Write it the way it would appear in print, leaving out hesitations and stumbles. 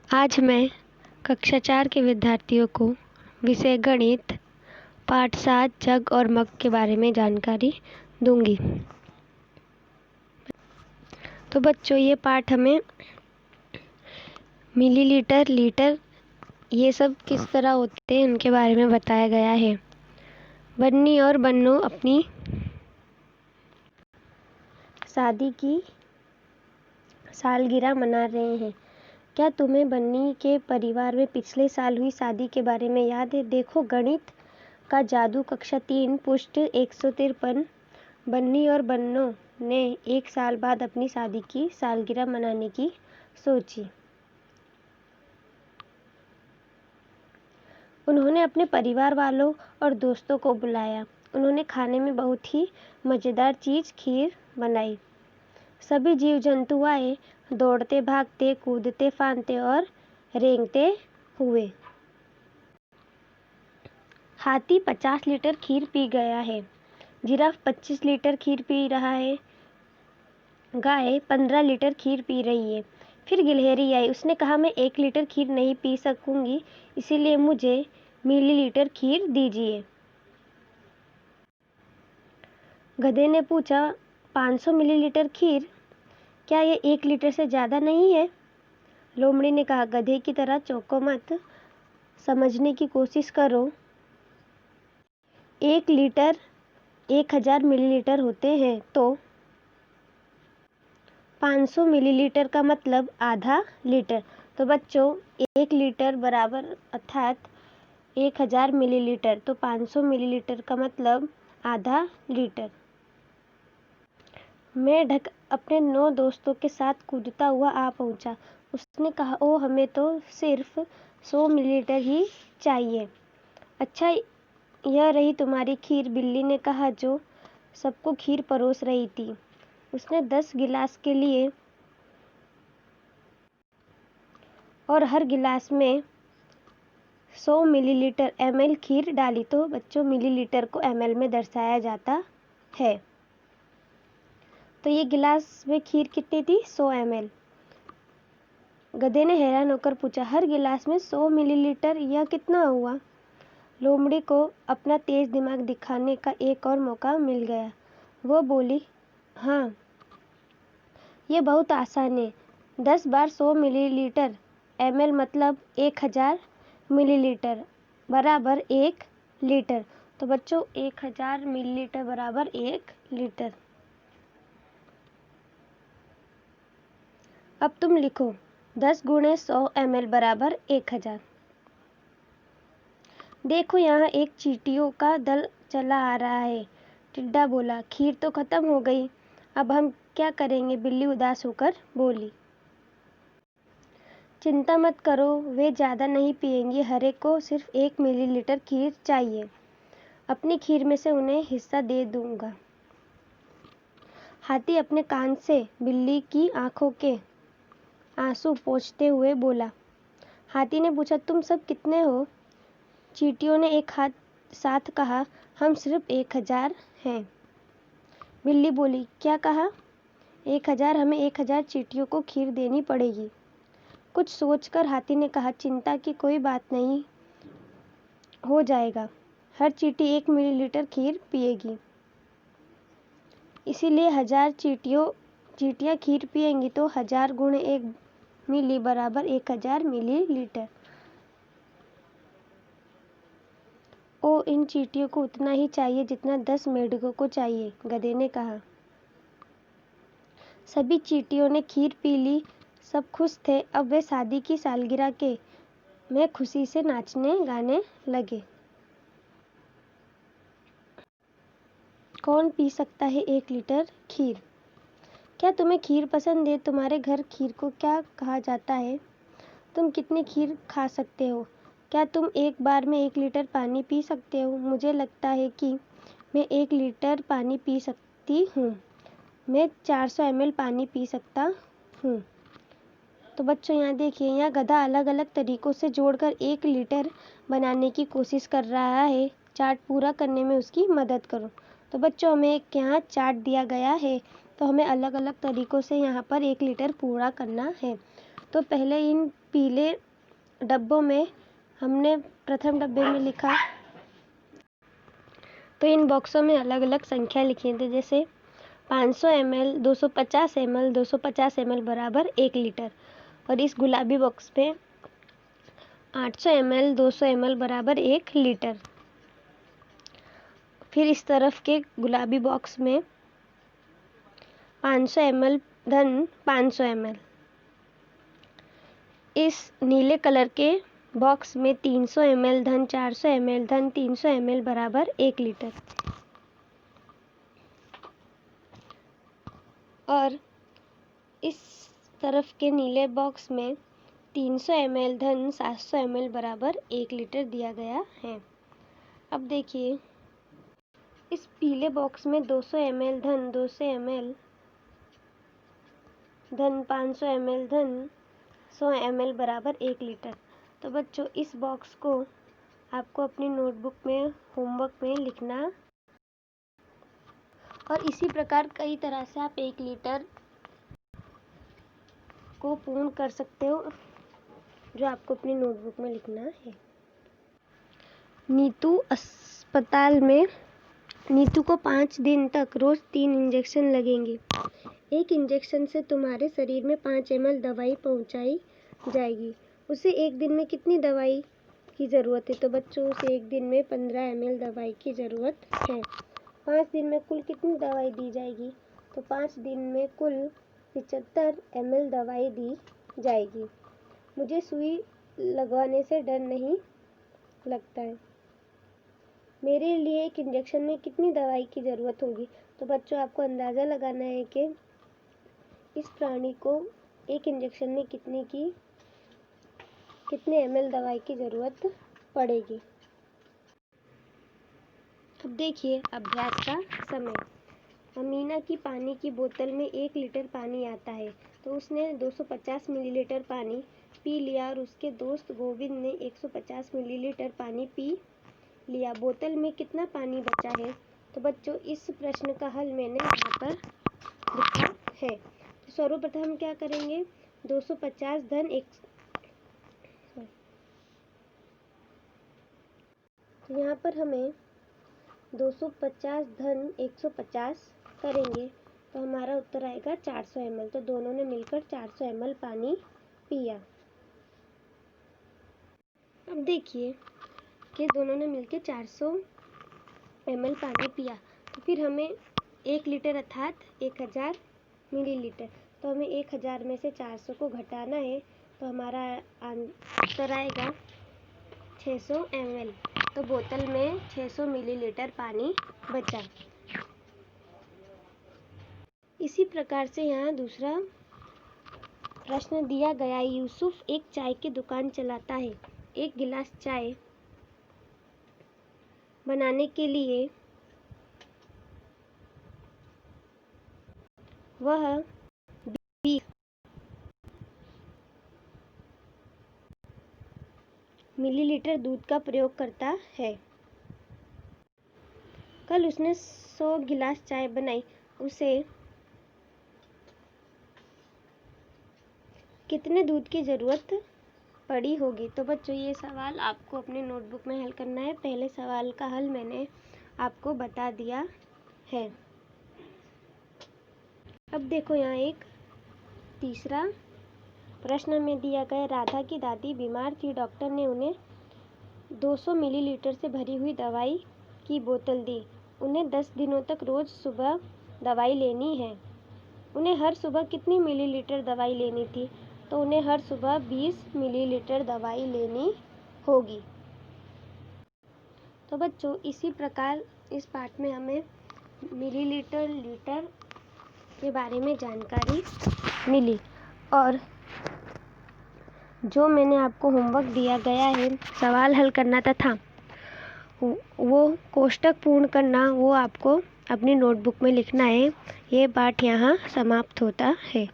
आज मैं कक्षा 4 के विद्यार्थियों को विषय गणित पाठ 7 जग और मग के बारे में जानकारी दूंगी। तो बच्चों, ये पाठ हमें मिलीलीटर, लीटर ये सब किस तरह होते हैं उनके बारे में बताया गया है। बन्नी और बन्नू अपनी शादी की सालगिरह मना रहे हैं। क्या तुम्हें बन्नी के परिवार में पिछले साल हुई शादी के बारे में याद है? देखो, गणित का जादू, कक्षा 3, पृष्ठ 153। बन्नी और बन्नू ने 1 साल बाद अपनी शादी की सालगिरह मनाने की सोची। उन्होंने अपने परिवार वालों और दोस्तों को बुलाया। उन्होंने खाने में बहुत ही मज़ेदार चीज़ खीर बनाई। सभी जीव जंतु आए, दौड़ते, भागते, कूदते, फांदते और रेंगते हुए। हाथी 50 लीटर खीर पी गया है। जिराफ 25 लीटर खीर पी रहा है। गाय 15 लीटर खीर पी रही है। फिर गिलहरी आई। उसने कहा, मैं 1 लीटर खीर नहीं पी सकूंगी, इसीलिए मुझे मिलीलीटर खीर दीजिए। गधे ने पूछा, 500 मिलीलीटर खीर? क्या ये 1 लीटर से ज़्यादा नहीं है? लोमड़ी ने कहा, गधे की तरह चौंको मत, समझने की कोशिश करो। 1 लीटर 1000 मिलीलीटर होते हैं, तो 500 मिलीलीटर का मतलब आधा लीटर। तो बच्चों, 1 लीटर बराबर अर्थात 1000 मिलीलीटर, तो 500 मिलीलीटर का मतलब आधा लीटर। मेंढक अपने 9 दोस्तों के साथ कूदता हुआ आ पहुंचा। उसने कहा, ओ, हमें तो सिर्फ 100 मिलीलीटर ही चाहिए। अच्छा, यह रही तुम्हारी खीर, बिल्ली ने कहा, जो सबको खीर परोस रही थी। उसने 10 गिलास के लिए और हर गिलास में 100 मिलीलीटर ml खीर डाली। तो बच्चों, मिलीलीटर को ml में दर्शाया जाता है। तो ये गिलास में खीर कितनी थी? 100 ml। गधे ने हैरान होकर पूछा, हर गिलास में 100 मिलीलीटर, यह कितना हुआ? लोमड़ी को अपना तेज दिमाग दिखाने का एक और मौका मिल गया। वो बोली, हाँ, ये बहुत आसान है। 10 बार 100 मिलीलीटर ml मतलब 1000 मिलीलीटर बराबर 1 लीटर। तो बच्चों, 1000 मिलीलीटर बराबर 1 लीटर। अब तुम लिखो, 10 गुणे 100 ml बराबर 1000। देखो, यहाँ एक चींटियों का दल चला आ रहा है। टिड्डा बोला, खीर तो खत्म हो गई, अब हम क्या करेंगे? बिल्ली उदास होकर बोली, चिंता मत करो, वे ज़्यादा नहीं पिएंगे, हर एक को सिर्फ 1 मिलीलीटर खीर चाहिए। अपनी खीर में से उन्हें हिस्सा दे दूंगा। हाथी अपने कान से बिल्ली की आंखों के आंसू पोंछते हुए बोला। हाथी ने पूछा, तुम सब कितने हो? चींटियों ने एक साथ कहा, हम सिर्फ 1000 हैं। बिल्ली बोली, क्या कहा? 1000? हमें 1000 चींटियों को खीर देनी पड़ेगी। कुछ सोचकर हाथी ने कहा, चिंता की कोई बात नहीं, हो जाएगा। हर चींटी 1 मिलीलीटर खीर पिएगी, इसीलिए 1000 चींटियाँ खीर पिएंगी, तो 1000 गुणे 1 मिली बराबर 1000 मिलीलीटर। ओ, इन चींटियों को उतना ही चाहिए जितना 10 मेंढकों को चाहिए, गधे ने कहा। सभी चींटियों ने खीर पी ली। सब खुश थे। अब वे शादी की सालगिरह के में खुशी से नाचने गाने लगे। कौन पी सकता है 1 लीटर खीर? क्या तुम्हें खीर पसंद है? तुम्हारे घर खीर को क्या कहा जाता है? तुम कितनी खीर खा सकते हो? क्या तुम एक बार में 1 लीटर पानी पी सकते हो? मुझे लगता है कि मैं 1 लीटर पानी पी सकती हूँ। मैं 400 ml पानी पी सकता हूँ। तो बच्चों, यहाँ देखिए, यहाँ गधा अलग अलग तरीकों से जोड़कर 1 लीटर बनाने की कोशिश कर रहा है। चार्ट पूरा करने में उसकी मदद करो। तो बच्चों, हमें एक यहाँ चार्ट दिया गया है, तो हमें अलग अलग तरीकों से यहाँ पर 1 लीटर पूरा करना है। तो पहले इन पीले डब्बों में हमने प्रथम डब्बे में लिखा, तो इन बॉक्सों में अलग अलग संख्या लिखी थी, जैसे 500 ml, 250 ml, 250 ml बराबर 1 लीटर। और इस गुलाबी बॉक्स पे 800 ml, 200 ml बराबर 1 लीटर। फिर इस तरफ के गुलाबी बॉक्स में 500 ml धन 500 ml। इस नीले कलर के बॉक्स में 300 ml धन 400 ml धन 300 ml बराबर 1 लीटर। और इस तरफ के नीले बॉक्स में 300 ml धन 700 ml बराबर 1 लीटर दिया गया है। अब देखिए, इस पीले बॉक्स में 200 ml धन 200 ml धन 500 ml धन 100 ml बराबर 1 लीटर। तो बच्चों, इस बॉक्स को आपको अपनी नोटबुक में होमवर्क में लिखना, और इसी प्रकार कई तरह से आप 1 लीटर को पूर्ण कर सकते हो, जो आपको अपनी नोटबुक में लिखना है। नीतू अस्पताल में नीतू को 5 दिन तक रोज 3 इंजेक्शन लगेंगे। एक इंजेक्शन से तुम्हारे शरीर में 5 ml दवाई पहुंचाई जाएगी। उसे एक दिन में कितनी दवाई की ज़रूरत है? तो बच्चों, उसे एक दिन में 15 ml दवाई की ज़रूरत है। 5 दिन में कुल कितनी दवाई दी जाएगी? तो 5 दिन में कुल 75 ml दवाई दी जाएगी। मुझे सुई लगवाने से डर नहीं लगता है। मेरे लिए एक इंजेक्शन में कितनी दवाई की ज़रूरत होगी? तो बच्चों, आपको अंदाज़ा लगाना है कि इस प्राणी को एक इंजेक्शन में कितने ml दवाई की ज़रूरत पड़ेगी। अब देखिए अभ्यास का समय। अमीना की पानी की बोतल में 1 लीटर पानी आता है, तो उसने 250 मिलीलीटर पानी पी लिया और उसके दोस्त गोविंद ने 150 मिलीलीटर पानी पी लिया। बोतल में कितना पानी बचा है? तो बच्चों, इस प्रश्न का हल मैंने यहाँ पर लिखा है। तो सर्वप्रथम हम क्या करेंगे? 250 धन 1, तो यहाँ पर हमें 250 धन 150 करेंगे, तो हमारा उत्तर आएगा 400 ml। तो दोनों ने मिलकर 400 ml पानी पिया। अब देखिए कि दोनों ने मिलकर 400 ml पानी पिया, तो फिर हमें 1 लीटर अर्थात 1000 मिलीलीटर, तो हमें 1000 में से 400 को घटाना है, तो हमारा उत्तर आएगा 600 ml। तो बोतल में 600 मिलीलीटर पानी बचा। इसी प्रकार से यहाँ दूसरा प्रश्न दिया गया। यूसुफ एक चाय की दुकान चलाता है। एक गिलास चाय बनाने के लिए वह 20 मिलीलीटर दूध का प्रयोग करता है। कल उसने 100 गिलास चाय बनाई, उसे कितने दूध की ज़रूरत पड़ी होगी? तो बच्चों, ये सवाल आपको अपनी नोटबुक में हल करना है। पहले सवाल का हल मैंने आपको बता दिया है। अब देखो, यहाँ एक तीसरा प्रश्न में दिया गया। राधा की दादी बीमार थी। डॉक्टर ने उन्हें 200 मिलीलीटर से भरी हुई दवाई की बोतल दी। उन्हें 10 दिनों तक रोज़ सुबह दवाई लेनी है। उन्हें हर सुबह कितनी मिलीलीटर दवाई लेनी थी? तो उन्हें हर सुबह 20 मिलीलीटर दवाई लेनी होगी। तो बच्चों, इसी प्रकार इस पाठ में हमें मिलीलीटर, लीटर के बारे में जानकारी मिली। और जो मैंने आपको होमवर्क दिया गया है, सवाल हल करना तथा वो कोष्टक पूर्ण करना, वो आपको अपनी नोटबुक में लिखना है। ये पाठ यहाँ समाप्त होता है।